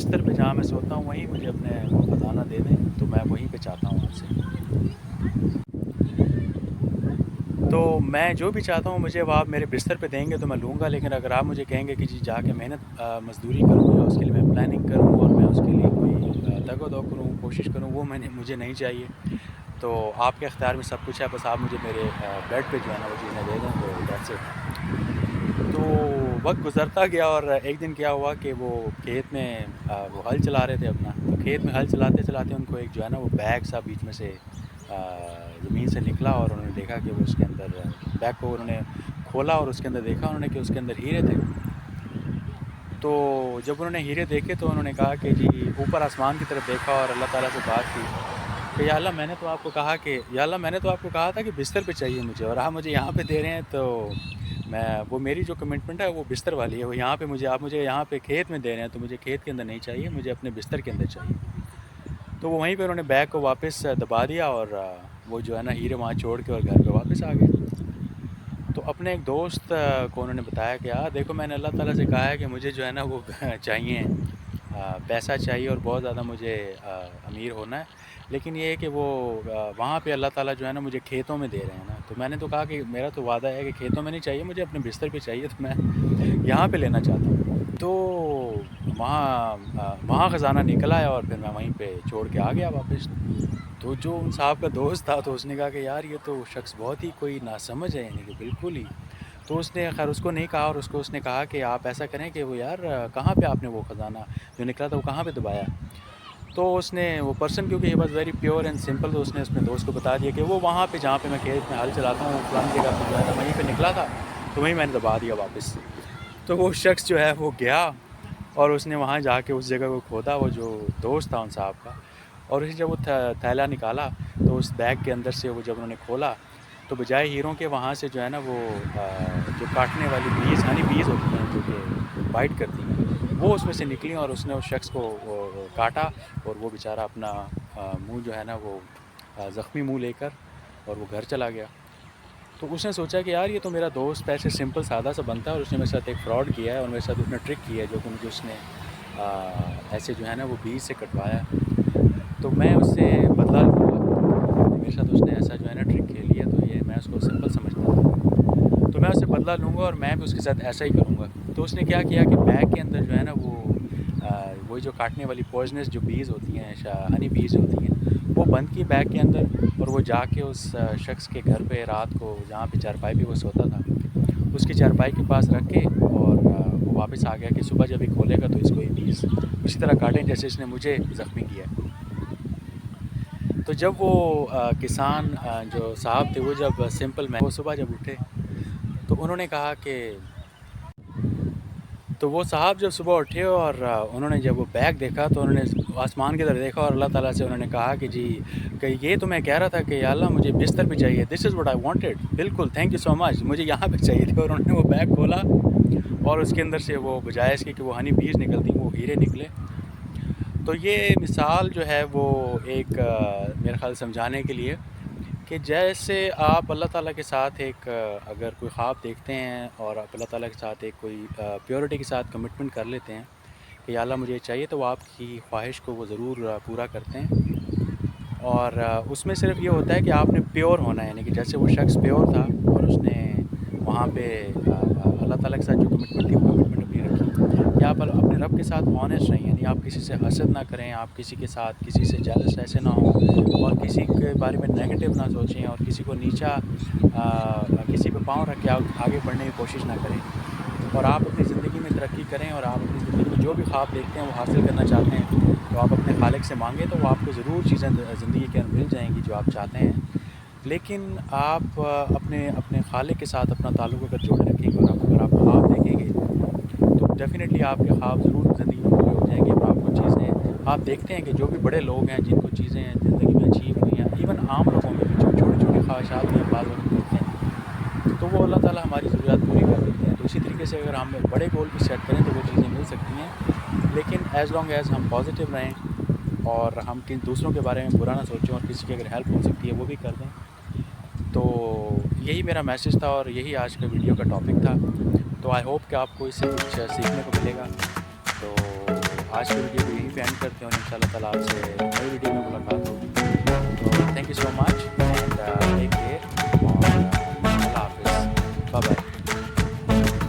بستر پہ جہاں میں سوتا ہوں وہیں مجھے اپنے خزانہ دے دیں تو میں وہیں پہ چاہتا ہوں آپ سے. تو میں جو بھی چاہتا ہوں مجھے وہ آپ میرے بستر پہ دیں گے تو میں لوں گا، لیکن اگر آپ مجھے کہیں گے کہ جی جا کے محنت مزدوری کروں یا اس کے لیے میں پلاننگ کروں اور میں اس کے لیے کوئی تگ و دو کروں، کوشش کروں، وہ مجھے نہیں چاہیے. تو آپ کے اختیار میں سب کچھ ہے، بس آپ مجھے میرے بیڈ پہ جو ہے نا وہ چیزیں دے دیں تو دیٹس اٹ. تو وقت گزرتا گیا اور ایک دن کیا ہوا کہ وہ کھیت میں وہ ہل چلا رہے تھے اپنا. تو کھیت میں ہل چلاتے چلاتے ان کو ایک جو ہے نا وہ بیگ سا بیچ میں سے زمین سے نکلا اور انہوں نے دیکھا کہ وہ اس کے اندر بیگ کو انہوں نے کھولا اور اس کے اندر دیکھا انہوں نے کہ اس کے اندر ہیرے تھے. تو جب انہوں نے ہیرے دیکھے تو انہوں نے کہا کہ جی اوپر آسمان کی طرف دیکھا اور اللہ تعالیٰ سے بات کی کہ یا اللہ میں نے تو آپ کو کہا کہ یا اللہ میں نے تو آپ کو کہا تھا کہ بستر پہ چاہیے مجھے، اور آپ مجھے یہاں پہ دے رہے ہیں. تو میں وہ میری جو کمٹمنٹ ہے وہ بستر والی ہے، وہ یہاں پہ مجھے آپ مجھے یہاں پہ کھیت میں دے رہے ہیں تو مجھے کھیت کے اندر نہیں چاہیے، مجھے اپنے بستر کے اندر چاہیے. تو وہ وہیں پہ انہوں نے بیگ کو واپس دبا دیا اور وہ جو ہے نا ہیرے وہاں چھوڑ کے اور گھر پہ واپس آ گئے. تو اپنے ایک دوست کو انہوں نے بتایا کہ دیکھو میں نے اللہ تعالیٰ سے کہا ہے کہ مجھے جو ہے نا وہ چاہیے پیسہ چاہیے اور بہت زیادہ مجھے امیر ہونا ہے، لیکن یہ ہے کہ وہ وہاں پہ اللہ تعالیٰ جو ہے نا مجھے کھیتوں میں دے رہے ہیں نا. تو میں نے تو کہا کہ میرا تو وعدہ ہے کہ کھیتوں میں نہیں چاہیے مجھے، اپنے بستر پہ چاہیے، تو میں یہاں پہ لینا چاہتا ہوں. تو وہاں خزانہ نکل آیا اور پھر میں وہیں پہ چھوڑ کے آ گیا واپس. تو جو ان صاحب کا دوست تھا تو اس نے کہا کہ یار یہ تو شخص بہت ہی کوئی ناسمجھ ہے، یعنی کہ بالکل ہی. تو اس نے خیر اس کو نہیں کہا اور اس نے کہا کہ آپ ایسا کریں کہ وہ یار کہاں پہ آپ نے وہ خزانہ جو نکلا تھا وہ کہاں پہ دبایا. تو اس نے وہ پرسن کیونکہ he was very pure and simple, تو اس نے اپنے دوست کو بتا دیا کہ وہ وہاں پہ جہاں پہ میں کھیت میں ہل چلاتا ہوں فلانی جگہ پہ جو ہے نا وہیں پہ نکلا تھا تو وہیں میں نے دبا دیا واپس. تو وہ شخص جو ہے وہ گیا اور اس نے وہاں جا کے اس جگہ کو کھودا، وہ جو دوست تھا ان صاحب کا، اور اسی جب وہ تھیلا نکالا تو اس بیگ کے اندر سے وہ جب انہوں نے کھولا تو بجائے ہیروں کے وہاں سے جو ہے نا وہ جو کاٹنے والی بیز ہنی بیز ہوتی ہیں جو کہ بائٹ کرتی ہیں وہ اس میں سے نکلی اور اس نے اس شخص کو کاٹا اور وہ بیچارہ اپنا منہ جو ہے نا وہ زخمی منہ لے کر اور وہ گھر چلا گیا. تو اس نے سوچا کہ یار یہ تو میرا دوست ایسے سمپل سادہ سا بنتا ہے اور اس نے میرے ساتھ ایک فراڈ کیا ہے اور میرے ساتھ اس نے ٹرک کیا ہے جو کہ مجھے اس نے ایسے جو ہے نا وہ بیج سے کٹوایا. تو میں اس سے بدلا لوں گا، میرے ساتھ اس نے ایسا جو ہے نا ٹرک کھیل لیا تو یہ میں اس کو سمپل سمجھتا تھا، تو میں اس سے بدلا لوں گا اور میں بھی اس کے ساتھ ایسا ہی کروں گا. تو اس نے کیا کیا کہ بیگ کے اندر جو ہے نا وہی جو کاٹنے والی پوائزنس جو بیز ہوتی ہیں ہنی بیز ہوتی ہیں وہ بند کی بیگ کے اندر، اور وہ جا کے اس شخص کے گھر پہ رات کو جہاں پہ چارپائی پہ وہ سوتا تھا اس کی چارپائی کے پاس رکھ کے اور وہ واپس آ گیا کہ صبح جب یہ کھولے گا تو اس کو یہ بیز اسی طرح کاٹیں جیسے اس نے مجھے زخمی کیا. تو جب وہ کسان جو صاحب تھے وہ جب سمپل میں وہ صبح جب اٹھے تو انہوں نے کہا کہ تو وہ صاحب جب صبح اٹھے اور انہوں نے جب وہ بیگ دیکھا تو انہوں نے آسمان کی طرف دیکھا اور اللہ تعالیٰ سے انہوں نے کہا کہ جی کہ یہ تو میں کہہ رہا تھا کہ یا اللہ مجھے بستر پہ چاہیے، دس از واٹ آئی وانٹیڈ، بالکل تھینک یو سو مچ، مجھے یہاں پہ چاہیے تھے. اور انہوں نے وہ بیگ کھولا اور اس کے اندر سے وہ بجائے اس کی کہ وہ ہنی بیز نکلتی وہ ہیرے نکلے. تو یہ مثال جو ہے وہ ایک میرے خیال سمجھانے کے لیے کہ جیسے آپ اللہ تعالیٰ کے ساتھ ایک اگر کوئی خواب دیکھتے ہیں اور آپ اللہ تعالیٰ کے ساتھ ایک کوئی پیورٹی کے ساتھ کمٹمنٹ کر لیتے ہیں کہ یا اللہ مجھے چاہیے، تو وہ آپ کی خواہش کو وہ ضرور پورا کرتے ہیں. اور اس میں صرف یہ ہوتا ہے کہ آپ نے پیور ہونا ہے، یعنی کہ جیسے وہ شخص پیور تھا اور اس نے وہاں پہ اللہ تعالیٰ کے ساتھ جو کمٹمنٹ تھی وہ کمٹمنٹ اپنی رکھی کہ آپ اپنے رب کے ساتھ آنیسٹ رہیں، یعنی آپ کسی سے حسد نہ کریں، آپ کسی کے ساتھ کسی سے جالس ایسے نہ ہوں اور کسی کے بارے میں نیگیٹو نہ سوچیں اور کسی کو نیچا کسی پہ پاؤں رکھ کے آگے بڑھنے کی کوشش نہ کریں. اور آپ اپنی زندگی میں ترقی کریں اور آپ اپنی زندگی میں جو بھی خواب دیکھتے ہیں وہ حاصل کرنا چاہتے ہیں تو آپ اپنے خالق سے مانگیں تو وہ آپ کو ضرور چیزیں زندگی کے اندر مل جائیں گی جو آپ چاہتے ہیں. لیکن آپ اپنے خالق کے ساتھ اپنا تعلق اگر جوڑے رکھیں گے اور اگر آپ خواب دیکھیں گے تو ڈیفینیٹلی آپ کے خواب ضرور زندگی میں پورے ہو جائیں گے. اور آپ کو چیزیں آپ دیکھتے ہیں کہ جو بھی بڑے لوگ ہیں جن کو چیزیں زندگی میں اچیو ہوئی ہیں، ایون عام لوگوں میں بھی جو چھوٹی چھوٹی خواہشات بھی بعض وقت دیکھتے ہیں تو وہ اللہ تعالیٰ ہماری ضروریات پوری کر دیتے ہیں. تو اسی طریقے سے اگر ہم بڑے گول بھی سیٹ کریں تو وہ چیزیں مل سکتی ہیں، لیکن ایز لانگ ایز ہم پازیٹیو رہیں اور ہم کن دوسروں کے بارے میں برا نہ سوچیں اور کسی کی اگر ہیلپ ہو سکتی ہے وہ بھی کر دیں. تو یہی میرا میسیج تھا اور یہی آج کا ویڈیو کا ٹاپک تھا. تو آئی ہوپ کہ آپ کو اس سے کچھ سیکھنے کو ملے گا. تو آج کی ویڈیو کو یہیں پہ اینڈ کرتے ہیں، اور ان شاء اللہ تعالیٰ آپ سے نئی ویڈیو میں ملاقات ہوگی. تو تھینک یو سو مچ.